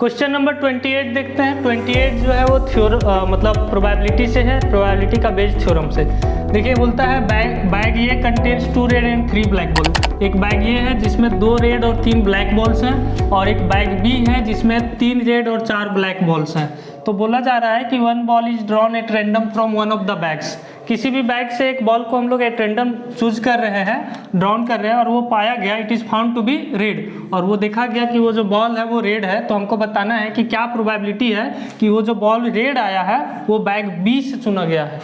Question number 28 देखते हैं। 28 जो है वो मतलब प्रोबेबिलिटी से है, प्रोबेबिलिटी का बेस्ड थ्योरम से। देखिए बोलता है बैग ये contains 2 red and 3 black ball. एक बैग ये है जिसमें 2 रेड और 3 ब्लैक बॉल्स हैं, और एक बैग बी है जिसमें 3 रेड और 4 ब्लैक बॉल्स हैं। तो बोला जा रहा है कि 1 ball is drawn at random from one of the bags. किसी भी बैग से एक बॉल को हम लोग एट रैंडम चूज कर रहे हैं, ड्रॉन कर रहे हैं, और वो पाया गया it is found to be red, और वो देखा गया कि वो जो बॉल है वो रेड है। तो हमको बताना है कि क्या प्रोबेबिलिटी है कि वो जो बॉल रेड आया है वो बैग बी से चुना गया है।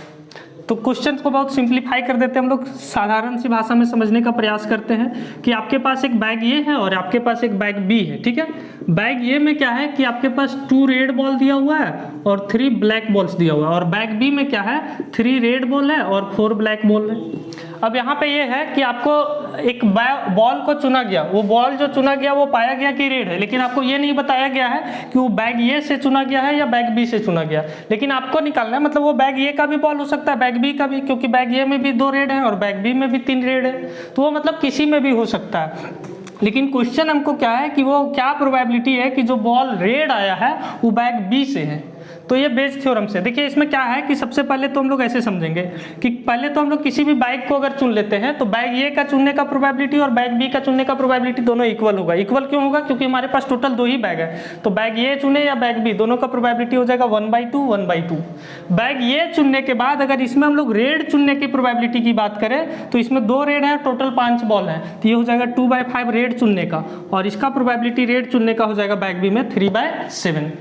तो क्वेश्चन को बहुत सिंप्लीफाई कर देते हैं हम लोग, साधारण सी भाषा में समझने का प्रयास करते हैं कि आपके पास एक बैग ये है और आपके पास एक बैग बी है, ठीक है। बैग ये में क्या है कि आपके पास 2 रेड बॉल दिया हुआ है और 3 ब्लैक बॉल्स दिया हुआ है, और बैग बी में क्या है 3 रेड बॉल है और 4 ब्लैक बॉल है। अब यहाँ पे ये है कि आपको एक बॉल को चुना गया, वो बॉल जो चुना गया वो पाया गया कि रेड है, लेकिन आपको ये नहीं बताया गया है कि वो बैग ए से चुना गया है या बैग बी से चुना गया। लेकिन आपको निकालना है, मतलब वो बैग ए का भी बॉल हो सकता है, बैग बी का भी, क्योंकि बैग ए में भी 2 रेड है और बैग बी में भी 3 रेड है, तो वो मतलब किसी में भी हो सकता है। लेकिन क्वेश्चन हमको क्या है कि वो क्या प्रोबेबिलिटी है कि जो बॉल रेड आया है वो बैग बी से है। तो ये बेस थ्योरम से देखिए, इसमें क्या है कि सबसे पहले तो हम लोग ऐसे समझेंगे कि पहले तो हम लोग किसी भी बैग को अगर चुन लेते हैं तो बैग ए का चुनने का प्रोबेबिलिटी और बैग बी का चुनने का प्रोबेबिलिटी दोनों इक्वल होगा। इक्वल क्यों होगा? क्योंकि हमारे पास टोटल 2 ही बैग है, तो बैग ए चुने या बैग बी, दोनों का प्रोबेबिलिटी हो जाएगा 1/2 1/2। बैग ए चुनने के बाद अगर इसमें हम लोग रेड चुनने की प्रोबेबिलिटी की बात करें तो इसमें 2 रेड है, टोटल 5 बॉल है, तो ये हो जाएगा 2/5 रेड चुनने का, और इसका प्रोबेबिलिटी रेड चुनने का हो जाएगा बैग बी में 3/7।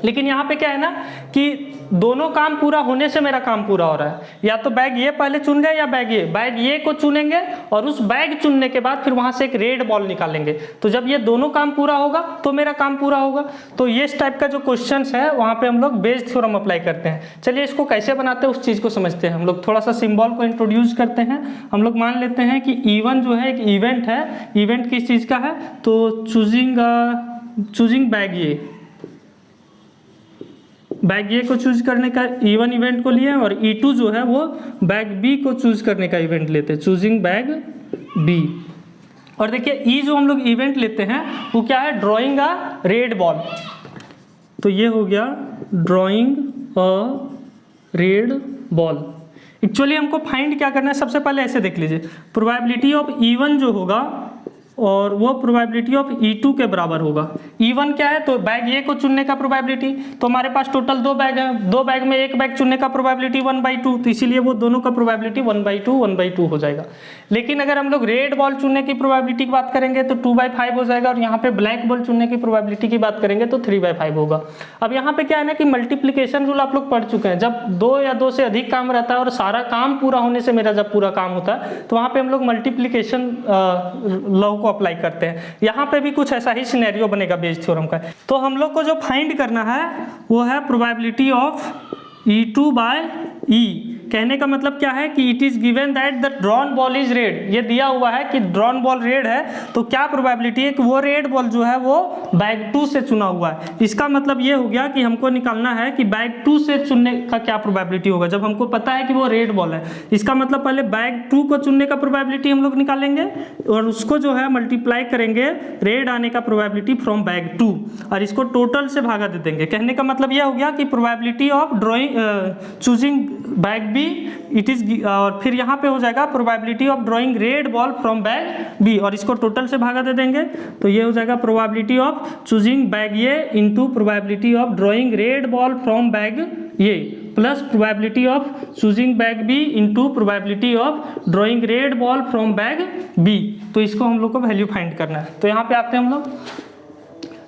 लेकिन यहाँ पे क्या है ना कि दोनों काम पूरा होने से मेरा काम पूरा हो रहा है, या तो बैग ये पहले चुन गए या बैग ये को चुनेंगे और उस बैग चुनने के बाद फिर वहां से एक रेड बॉल निकालेंगे। तो जब ये दोनों काम पूरा होगा तो मेरा काम पूरा होगा। तो ये इस टाइप का जो क्वेश्चंस है वहां पे हम लोग बेस थ्योरम अप्लाई करते हैं। चलिए इसको कैसे बनाते हैं उस चीज को समझते हैं। हम लोग थोड़ा सा सिंबल को इंट्रोड्यूस करते हैं। हम लोग मान लेते हैं कि इवन जो है एक इवेंट है। इवेंट किस चीज का है? तो चूजिंग बैग ए को चूज करने का इवन इवेंट को लिए, और E2 जो है वो बैग बी को चूज करने का इवेंट लेते हैं, चूजिंग बैग बी। और देखिए ई जो हम लोग इवेंट लेते हैं वो क्या है? Drawing a red ball. तो ये हो गया drawing a red ball. Actually हमको फाइंड क्या करना है, सबसे पहले ऐसे देख लीजिए, प्रोबेबिलिटी ऑफ E1 जो होगा और वो प्रोबेबिलिटी ऑफ E2 के बराबर होगा। E1 क्या है? तो बैग ए को चुनने का प्रोबेबिलिटी, तो हमारे पास टोटल 2 बैग है, 2 बैग में एक बैग चुनने का प्रोबेबिलिटी 1/2, तो इसीलिए वो दोनों का प्रोबेबिलिटी 1/2 हो जाएगा। लेकिन अगर हम लोग रेड बॉल चुनने की प्रोबेबिलिटी की बात करेंगे तो 2/5 हो जाएगा, और यहाँ पे ब्लैक बॉल चुनने की प्रोबेबिलिटी की बात करेंगे तो 3/5 होगा। अब यहाँ पे क्या है ना कि मल्टीप्लीकेशन रूल आप लोग पढ़ चुके हैं, जब 2 या 2 से अधिक काम रहता है और सारा काम पूरा होने से मेरा जब पूरा काम होता है तो वहाँ पे हम लोग मल्टीप्लीकेशन लॉ को अप्लाई करते हैं। यहाँ पे भी कुछ ऐसा ही सिनेरियो बनेगा बेस थ्योरम का। तो हम लोग को जो फाइंड करना है वो है प्रोबेबिलिटी ऑफ E2/E। कहने का मतलब क्या है कि it is given that the drawn ball is red. ये दिया हुआ है कि ड्रॉन बॉल रेड है, तो क्या प्रोबेबिलिटी है कि वो रेड बॉल जो है वो बैग 2 से चुना हुआ है। इसका मतलब ये हो गया कि हमको निकालना है कि बैग 2 से चुनने का क्या प्रोबेबिलिटी होगा, जब हमको पता है कि वो रेड बॉल है। इसका मतलब पहले बैग 2 को चुनने का प्रोबेबिलिटी हम लोग निकालेंगे और उसको जो है मल्टीप्लाई करेंगे रेड आने का प्रोबेबिलिटी फ्रॉम बैग 2, और इसको टोटल से भागा दे देंगे। कहने का मतलब यह हो गया कि probability of choosing bag B it is, और फिर यहाँ पे हो जाएगा probability of drawing red ball from bag B, और इसको टोटल से भागा दे देंगे। तो ये हो जाएगा probability of choosing bag A into probability of drawing red ball from bag A plus probability of choosing bag B into probability of drawing red ball from bag B. तो इसको हम लोग को वैल्यू फाइंड करना है। तो यहाँ पे आते हैं हम लोग,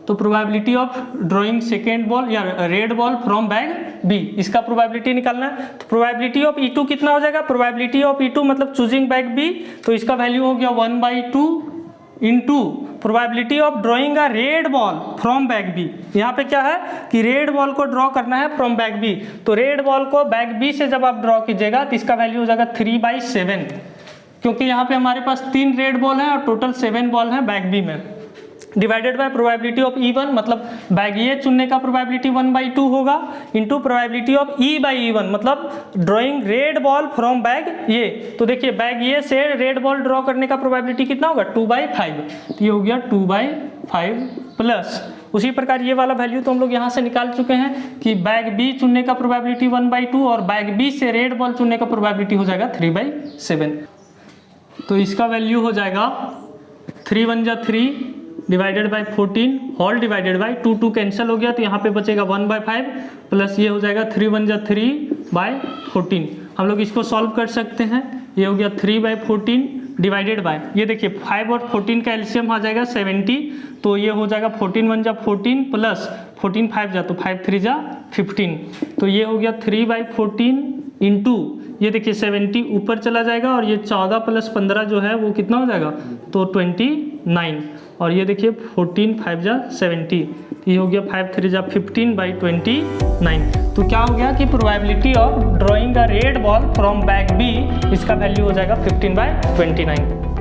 तो probability of drawing second ball या red ball from bag B, इसका प्रोबेबिलिटी निकालना है। तो प्रोबेबिलिटी ऑफ E2 कितना हो जाएगा? प्रोबेबिलिटी ऑफ E2 मतलब चूजिंग बैग बी, तो इसका वैल्यू हो गया 1/2 into probability of drawing a red ball from bag B. यहाँ पे क्या है कि रेड बॉल को ड्रॉ करना है फ्रॉम बैग बी, तो रेड बॉल को बैग बी से जब आप ड्रॉ कीजिएगा तो इसका वैल्यू हो जाएगा 3/7, क्योंकि यहाँ पे हमारे पास 3 रेड बॉल है और टोटल 7 बॉल है बैग बी में, divided by probability of E1 मतलब बैग ए चुनने का प्रोबेबिलिटी 1/2 होगा इंटू प्रोबेबिलिटी ऑफ E/E1 मतलब drawing red ball from bag A. तो देखिए बैग ए से रेड बॉल ड्रॉ करने का प्रोबेबिलिटी कितना होगा? 2/5, तो ये हो गया 2/5 प्लस उसी प्रकार ये वाला वैल्यू तो हम लोग यहाँ से निकाल चुके हैं कि बैग बी चुनने का प्रोबेबिलिटी 1/2 और बैग बी से रेड बॉल चुनने का प्रोबेबिलिटी हो जाएगा 3/7। तो इसका वैल्यू हो जाएगा 3 1 जा 3 divided by 14 whole divided by 2 2 cancel हो गया तो यहाँ पे बचेगा 1/5 प्लस ये हो जाएगा 3 1 जा 3/14। हम लोग इसको सॉल्व कर सकते हैं। ये हो गया 3/14 डिवाइडेड बाय, ये देखिए 5 और 14 का एलसीएम आ जाएगा 70, तो ये हो जाएगा 14 1 जा 14 प्लस 14 5 जा तो 5 3 जा 15, तो ये हो गया 3/14 इंटू ये देखिए 70 ऊपर चला जाएगा और ये 14 प्लस 15 जो है वो कितना हो जाएगा तो 29, और ये देखिए 14 5 जा 70, ये हो गया 5 3 जा 15/29। तो क्या हो गया कि probability of drawing a red ball from bag B, इसका वैल्यू हो जाएगा 15/29।